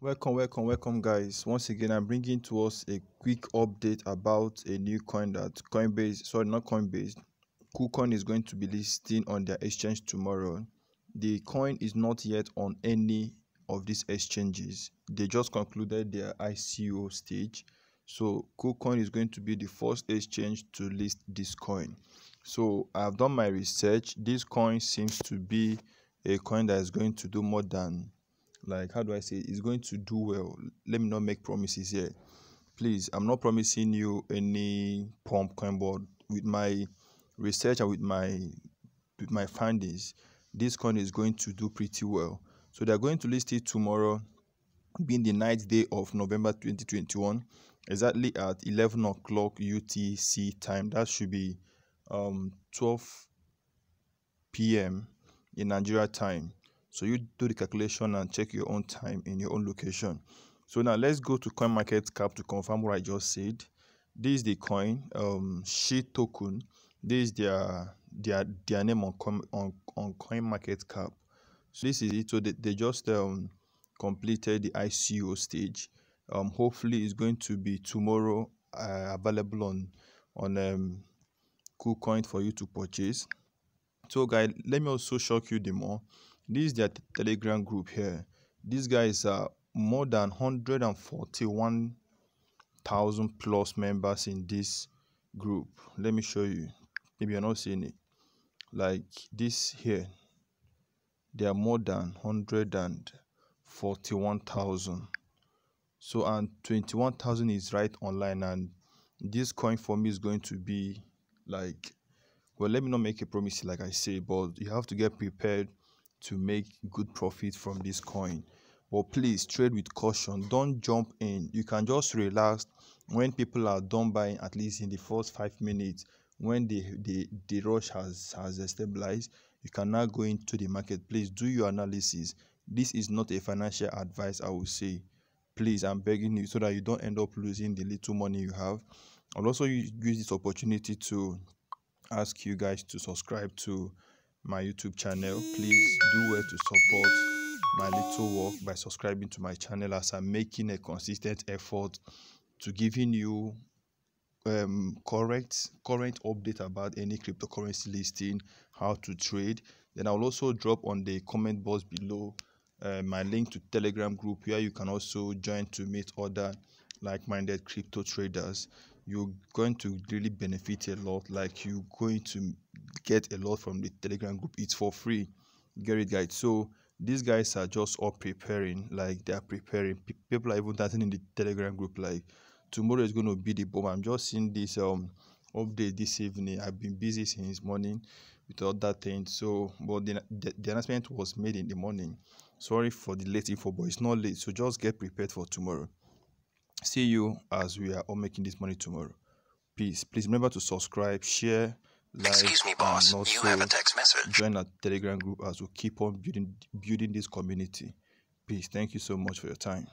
Welcome, guys. Once again, I'm bringing to us a quick update about a new coin that KuCoin is going to be listing on their exchange tomorrow. The coin is not yet on any of these exchanges. They just concluded their ICO stage. So KuCoin is going to be the first exchange to list this coin. So I've done my research. This coin seems to be a coin that is going to do more than, like, how do I say it? It's going to do well. Let me not make promises here. Please, I'm not promising you any pump coin, but with my research and with my findings, this coin is going to do pretty well. So they're going to list it tomorrow, being the 9th day of November 2021, exactly at 11 o'clock UTC time. That should be 12 p.m. in Nigeria time. So you do the calculation and check your own time in your own location. So now let's go to CoinMarketCap to confirm what I just said. This is the coin, Shill token. This is their name on CoinMarketCap. So this is it. So they just completed the ICO stage. Hopefully it's going to be tomorrow available on KuCoin for you to purchase. So guys, let me also shock you the more. This is their Telegram group here. These guys are more than 141,000 plus members in this group. Let me show you. Maybe you're not seeing it. Like this here, there are more than 141,000. So, and 21,000 is right online, and this coin for me is going to be like, well, let me not make a promise like I say, but you have to get prepared to make good profit from this coin. But please trade with caution. Don't jump in. You can just relax when people are done buying, at least in the first 5 minutes. When the rush has stabilized, you can now go into the market. Please do your analysis. This is not a financial advice, I will say. Please, I'm begging you, so that you don't end up losing the little money you have. I'll also use this opportunity to ask you guys to subscribe to my YouTube channel. Please do well to support my little work by subscribing to my channel, as I'm making a consistent effort to giving you current update about any cryptocurrency listing, how to trade. Then I'll also drop on the comment box below my link to Telegram group, where you can also join to meet other like-minded crypto traders. You're going to really benefit a lot. Like, you're going to get a lot from the Telegram group. It's for free. Get it, guys? So these guys are just all preparing. Like, they are preparing. People are even dancing in the Telegram group. Like, tomorrow is going to be the bomb. I'm just seeing this update this evening. I've been busy since morning with all that thing. So, but the announcement was made in the morning. Sorry for the late info, but it's not late. So just get prepared for tomorrow. See you as we are all making this money tomorrow. Peace. Please remember to subscribe, share, like, excuse me, boss, and also you have a text message. join our Telegram group as we keep on building this community. Peace. Thank you so much for your time.